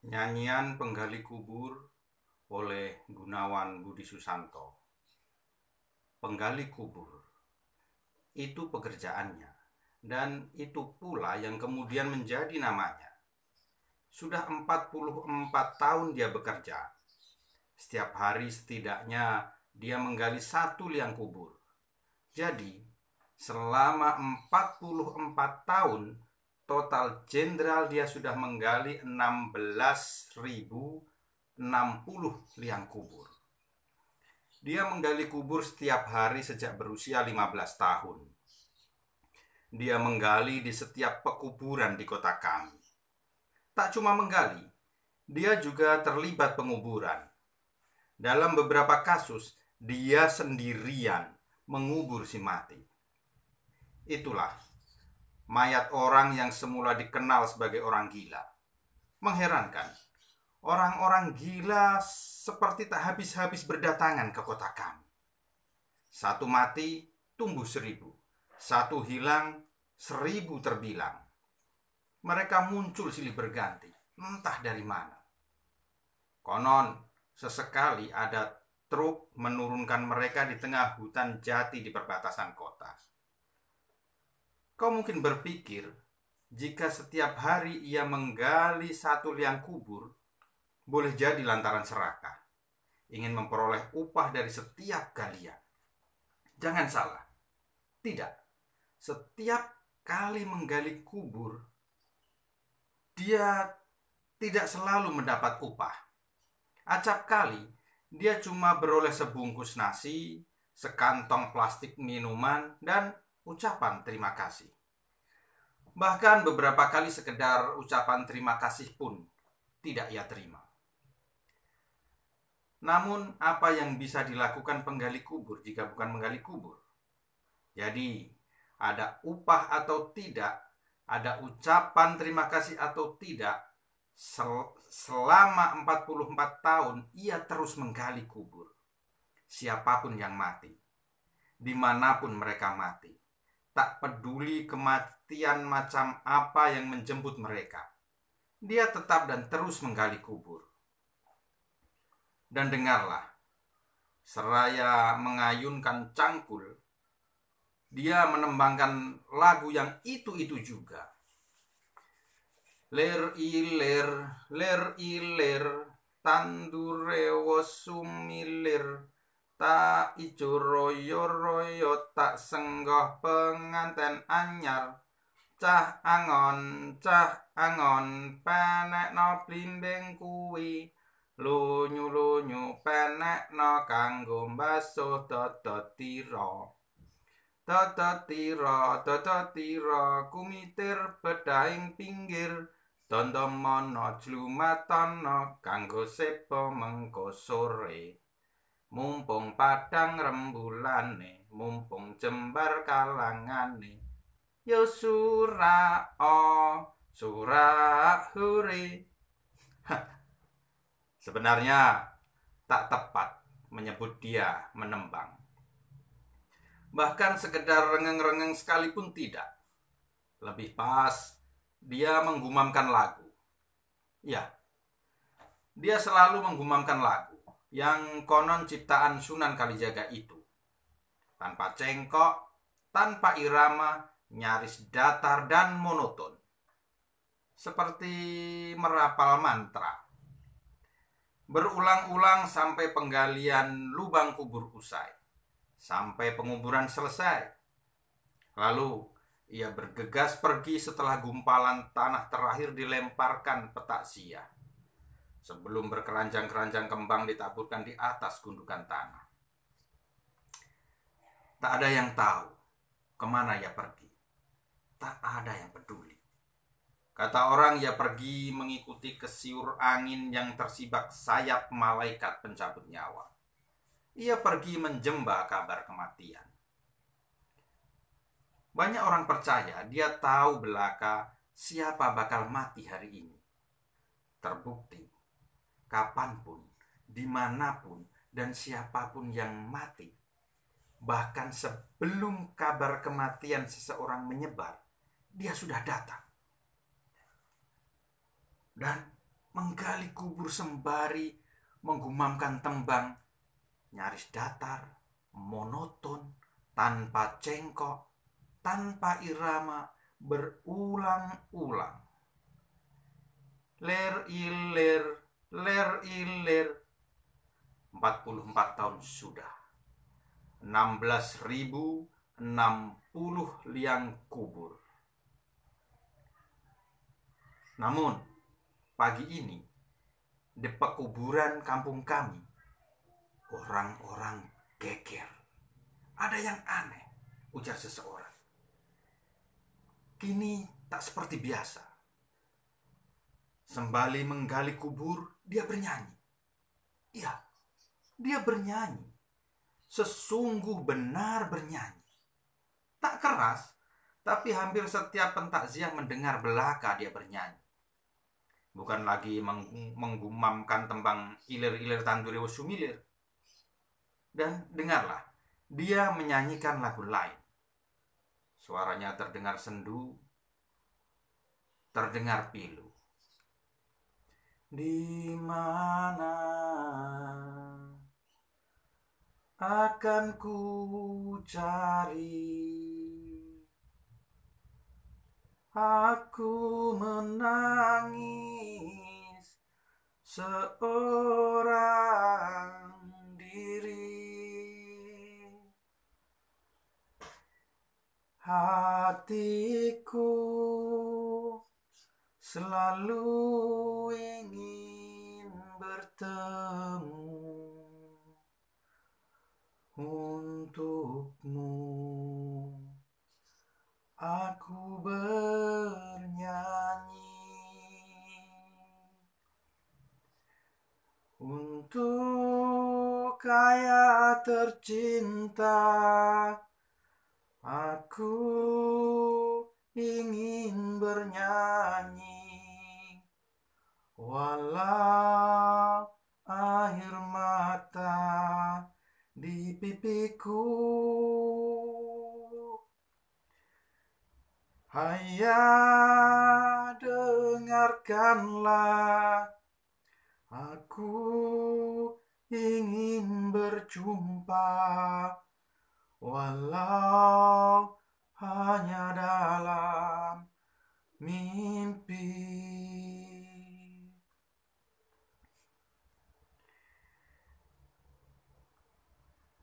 Nyanyian Penggali Kubur oleh Gunawan Budi Susanto. Penggali kubur itu pekerjaannya, dan itu pula yang kemudian menjadi namanya. Sudah 44 tahun dia bekerja. Setiap hari setidaknya dia menggali 1 liang kubur. Jadi selama 44 tahun total jenderal dia sudah menggali 16.060 liang kubur. Dia menggali kubur setiap hari sejak berusia 15 tahun. Dia menggali di setiap pekuburan di kota kami. Tak cuma menggali, dia juga terlibat penguburan. Dalam beberapa kasus, dia sendirian mengubur si mati. Itulah mayat orang yang semula dikenal sebagai orang gila. Mengherankan, orang-orang gila seperti tak habis-habis berdatangan ke kota kami. Satu mati, tumbuh 1.000. Satu hilang, 1.000 terbilang. Mereka muncul silih berganti, entah dari mana. Konon, sesekali ada truk menurunkan mereka di tengah hutan jati di perbatasan kota. Kau mungkin berpikir, jika setiap hari ia menggali 1 liang kubur, boleh jadi lantaran serakah, ingin memperoleh upah dari setiap galian. Jangan salah, tidak. Setiap kali menggali kubur, dia tidak selalu mendapat upah. Acap kali, dia cuma beroleh sebungkus nasi, sekantong plastik minuman, dan ucapan terima kasih. Bahkan beberapa kali sekedar ucapan terima kasih pun tidak ia terima. Namun apa yang bisa dilakukan penggali kubur jika bukan menggali kubur? Jadi ada upah atau tidak, ada ucapan terima kasih atau tidak, selama 44 tahun ia terus menggali kubur. Siapapun yang mati, dimanapun mereka mati, tak peduli kematian macam apa yang menjemput mereka, dia tetap dan terus menggali kubur. Dan dengarlah, seraya mengayunkan cangkul, dia menembangkan lagu yang itu-itu juga. Ler iler, tandure wosumilir, tak ijo royo tak senggoh penganten anyar. Cah angon, penek no blimbing kuwi, lunyu penek no kanggo mbasuh dodot tira. Dodot tira kumitir bedahing pinggir, dondomono jlumatono kanggo sepo mengko sore. Mumpung padang rembulane, mumpung jembar kalangane, yo sura huri. Sebenarnya tak tepat menyebut dia menembang. Bahkan sekedar rengeng-rengeng sekalipun tidak. Lebih pas, dia menggumamkan lagu. Ya, dia selalu menggumamkan lagu yang konon ciptaan Sunan Kalijaga itu. Tanpa cengkok, tanpa irama, nyaris datar dan monoton. Seperti merapal mantra. Berulang-ulang sampai penggalian lubang kubur usai, sampai penguburan selesai. Lalu ia bergegas pergi setelah gumpalan tanah terakhir dilemparkan petak sia, sebelum berkeranjang-keranjang kembang ditaburkan di atas gundukan tanah. Tak ada yang tahu kemana ia pergi. Tak ada yang peduli. Kata orang, ia pergi mengikuti kesiur angin yang tersibak sayap malaikat pencabut nyawa. Ia pergi menjemba kabar kematian. Banyak orang percaya dia tahu belaka siapa bakal mati hari ini. Terbukti, kapanpun, dimanapun, dan siapapun yang mati, bahkan sebelum kabar kematian seseorang menyebar, dia sudah datang. Dan menggali kubur sembari menggumamkan tembang nyaris datar, monoton, tanpa cengkok, tanpa irama, berulang-ulang. Ler iler, ler iler. 44 tahun sudah. 16.060 liang kubur. Namun, pagi ini di pekuburan kampung kami, orang-orang geger. Ada yang aneh, ujar seseorang. Kini tak seperti biasa. Sembali menggali kubur, dia bernyanyi. Iya, dia bernyanyi. Sesungguh benar bernyanyi. Tak keras, tapi hampir setiap pentakziah mendengar belaka dia bernyanyi. Bukan lagi menggumamkan tembang ilir-ilir tanduri sumilir. Dan dengarlah, dia menyanyikan lagu lain. Suaranya terdengar sendu, terdengar pilu. Di mana akan ku cari aku menangis seorang diri. Hatiku selalu ingin bertemu untukmu. Aku bernyanyi untuk ayah tercinta. Aku ingin bernyanyi walau air mata di pipiku. Ayah, dengarkanlah, aku ingin berjumpa walau hanya dalam mimpi.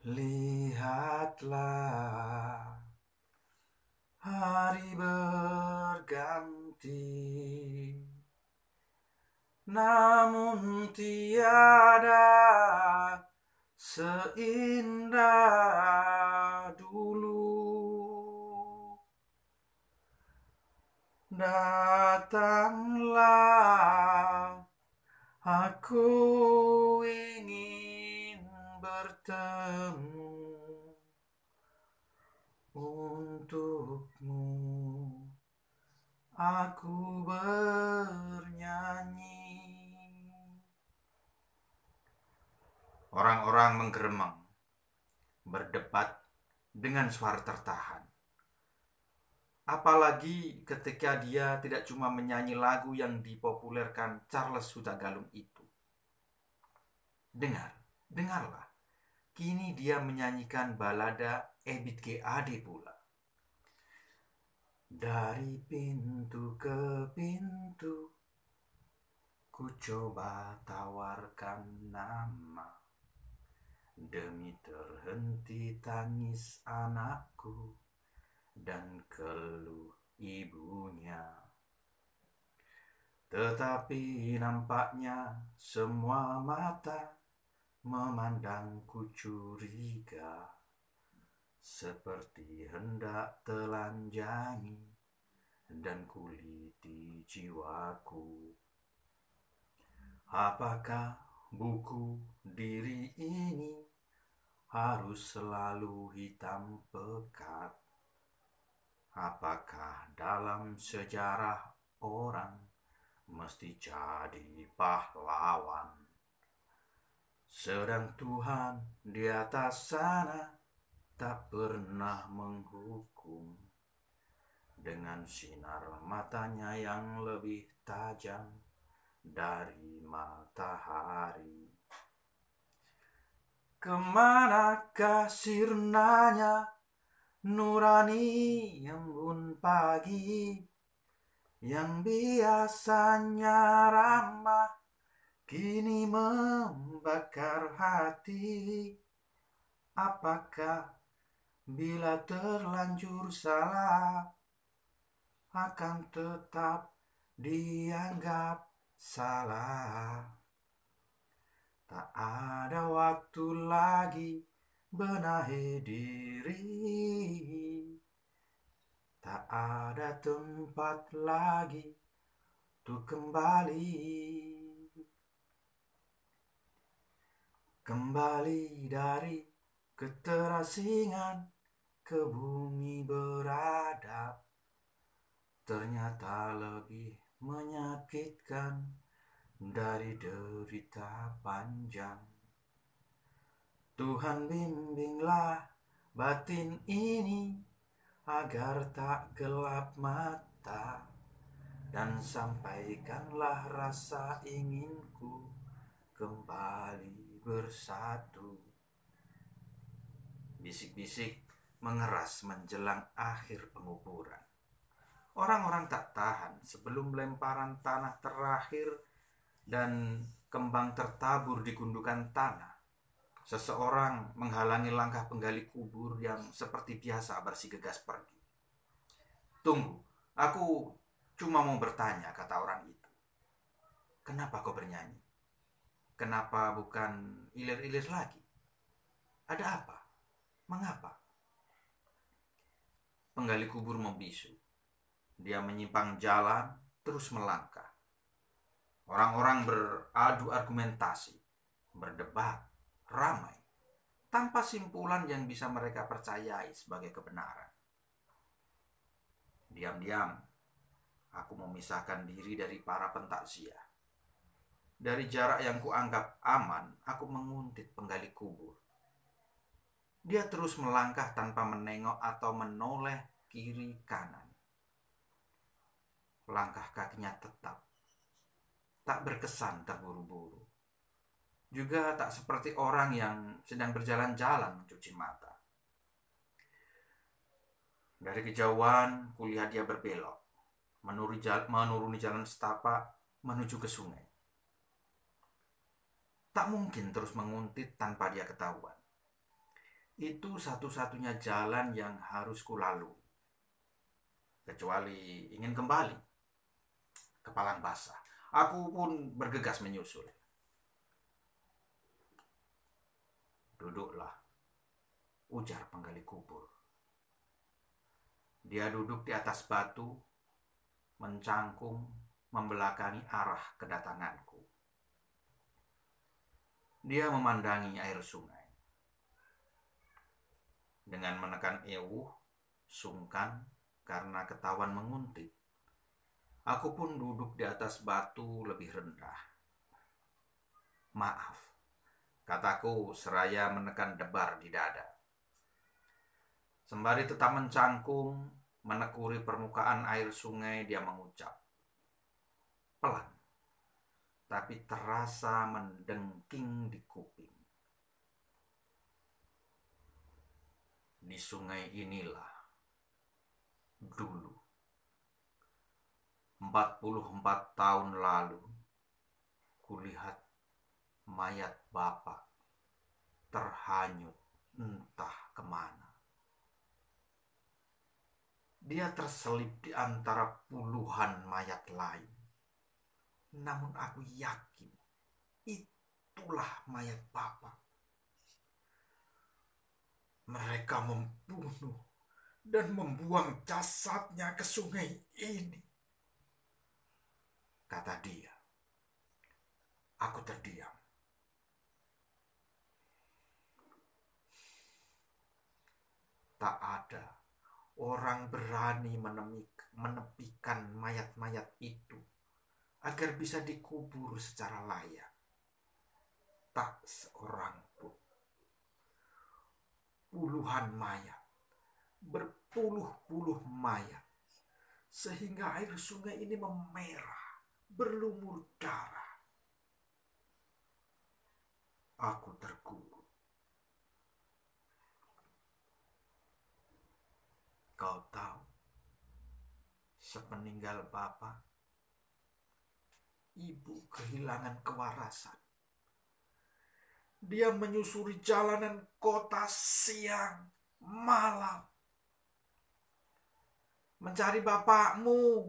Lihatlah, hari berganti, namun tiada seindah dulu. Datanglah, aku ingin bertemu untukmu. Aku bernyanyi. Orang-orang menggeremeng, berdebat dengan suara tertahan. Apalagi ketika dia tidak cuma menyanyi lagu yang dipopulerkan Charles Hutagalung itu. Dengarlah. Kini dia menyanyikan balada Ebit G. Ade pula. Dari pintu ke pintu, ku coba tawarkan nama, demi terhenti tangis anakku dan keluh ibunya. Tetapi nampaknya semua mata memandangku curiga, seperti hendak telanjangi dan kuliti jiwaku. Apakah buku diri ini harus selalu hitam pekat? Apakah dalam sejarah orang mesti jadi pahlawan? Sedang Tuhan di atas sana tak pernah menghukum, dengan sinar matanya yang lebih tajam dari matahari. Kemanakah sirnanya nurani embun pagi, yang biasanya ramah kini membakar hati? Apakah bila terlanjur salah akan tetap dianggap salah? Tak ada waktu lagi benahi diri, tak ada tempat lagi untuk kembali dari keterasingan ke bumi beradab. Ternyata lebih menyakitkan dari derita panjang. Tuhan bimbinglah batin ini agar tak gelap mata, dan sampaikanlah rasa inginku kembali bersatu. Bisik-bisik mengeras menjelang akhir penguburan. Orang-orang tak tahan sebelum lemparan tanah terakhir dan kembang tertabur di gundukan tanah. Seseorang menghalangi langkah penggali kubur yang seperti biasa bersikeras pergi. "Tunggu, aku cuma mau bertanya," kata orang itu. "Kenapa kau bernyanyi? Kenapa bukan ilir-ilir lagi? Ada apa? Mengapa?" Penggali kubur membisu. Dia menyimpang jalan, terus melangkah. Orang-orang beradu argumentasi, berdebat, ramai, tanpa simpulan yang bisa mereka percayai sebagai kebenaran. Diam-diam, aku memisahkan diri dari para pentakziah. Dari jarak yang kuanggap aman, aku menguntit penggali kubur. Dia terus melangkah tanpa menengok atau menoleh kiri kanan. Langkah kakinya tetap, tak berkesan terburu-buru. Juga tak seperti orang yang sedang berjalan-jalan mencuci mata. Dari kejauhan, kulihat dia berbelok, menuruni jalan setapak menuju ke sungai. Tak mungkin terus menguntit tanpa dia ketahuan. Itu satu-satunya jalan yang harus kulalui. Kecuali ingin kembali ke Palang Basah. Aku pun bergegas menyusul. "Duduklah," ujar penggali kubur. Dia duduk di atas batu, mencangkung, membelakangi arah kedatanganku. Dia memandangi air sungai. Dengan menekan ewuh, sungkan karena ketahuan menguntit, aku pun duduk di atas batu lebih rendah. "Maaf," kataku seraya menekan debar di dada. Sembari tetap mencangkung, menekuri permukaan air sungai, dia mengucap, pelan, tapi terasa mendengking di kuping. "Di sungai inilah dulu, 44 tahun lalu, kulihat mayat Bapak terhanyut entah kemana. Dia terselip di antara puluhan mayat lain. Namun aku yakin itulah mayat Bapak. Mereka membunuh dan membuang jasadnya ke sungai ini," kata dia. Aku terdiam. Tak ada orang berani menepikan mayat-mayat itu agar bisa dikubur secara layak. Tak seorang pun. Puluhan mayat, berpuluh-puluh mayat, sehingga air sungai ini memerah, berlumur darah. Aku terkubur. Kau tahu, sepeninggal Bapak, Ibu kehilangan kewarasan. Dia menyusuri jalanan kota siang malam mencari bapakmu,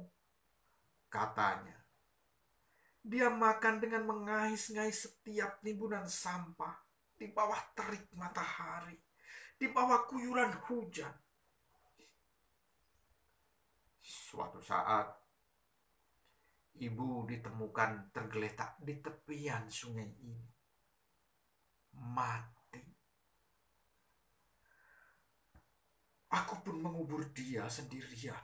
katanya. Dia makan dengan mengais-ngais setiap timbunan sampah di bawah terik matahari, di bawah guyuran hujan. Suatu saat, ibu ditemukan tergeletak di tepian sungai ini, mati. Aku pun mengubur dia sendirian.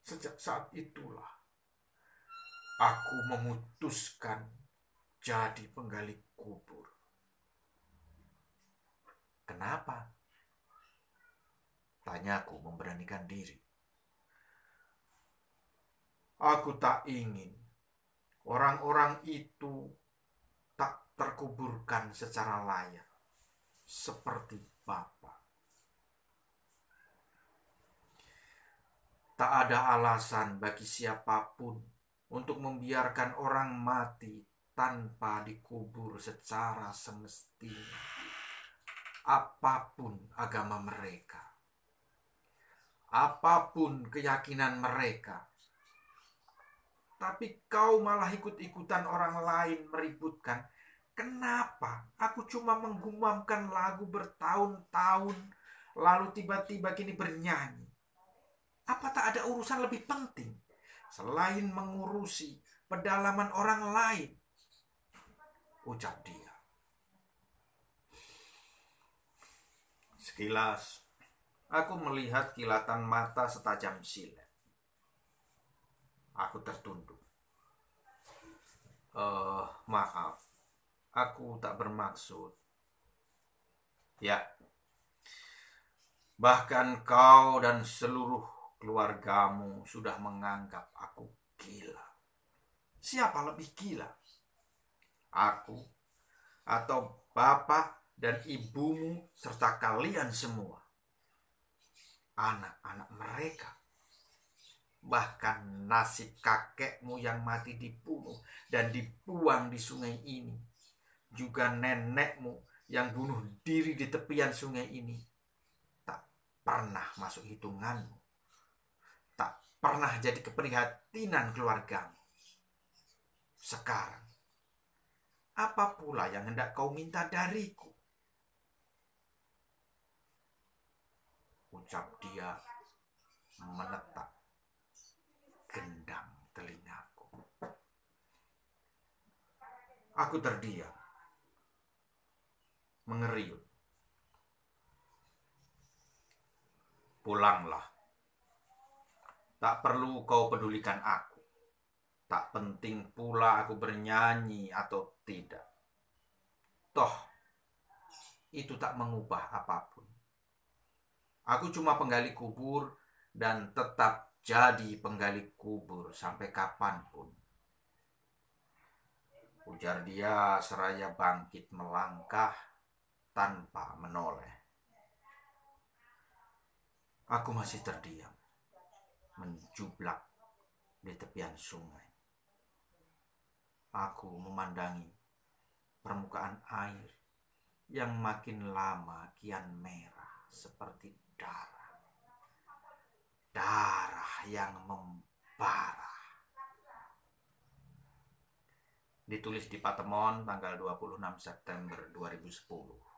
Sejak saat itulah aku memutuskan jadi penggali kubur. Kenapa? Tanyaku memberanikan diri. Aku tak ingin orang-orang itu tak terkuburkan secara layak seperti Bapak. Tak ada alasan bagi siapapun untuk membiarkan orang mati tanpa dikubur secara semestinya, apapun agama mereka, apapun keyakinan mereka. Tapi kau malah ikut-ikutan orang lain meributkan. Kenapa? Aku cuma menggumamkan lagu bertahun-tahun, lalu tiba-tiba kini bernyanyi. Apa tak ada urusan lebih penting selain mengurusi pedalaman orang lain? Ucap dia. Sekilas, aku melihat kilatan mata setajam silet. Aku tertunduk. Maaf, aku tak bermaksud. Ya, bahkan kau dan seluruh keluargamu sudah menganggap aku gila. Siapa lebih gila? Aku atau bapak dan ibumu serta kalian semua? Anak-anak mereka. Bahkan nasib kakekmu yang mati dibunuh dan dibuang di sungai ini, juga nenekmu yang bunuh diri di tepian sungai ini, tak pernah masuk hitunganmu, tak pernah jadi keprihatinan keluargamu. Sekarang, apa pula yang hendak kau minta dariku? Ucap dia menetap gendang telingaku. Aku terdiam, mengeriut. Pulanglah. Tak perlu kau pedulikan aku. Tak penting pula aku bernyanyi atau tidak. Toh, itu tak mengubah apapun. Aku cuma penggali kubur dan tetap jadi penggali kubur sampai kapanpun. Ujar dia seraya bangkit melangkah tanpa menoleh. Aku masih terdiam, menjublak di tepian sungai. Aku memandangi permukaan air yang makin lama kian merah seperti darah. Darah yang membara. Ditulis di Patemon tanggal 26 September 2010.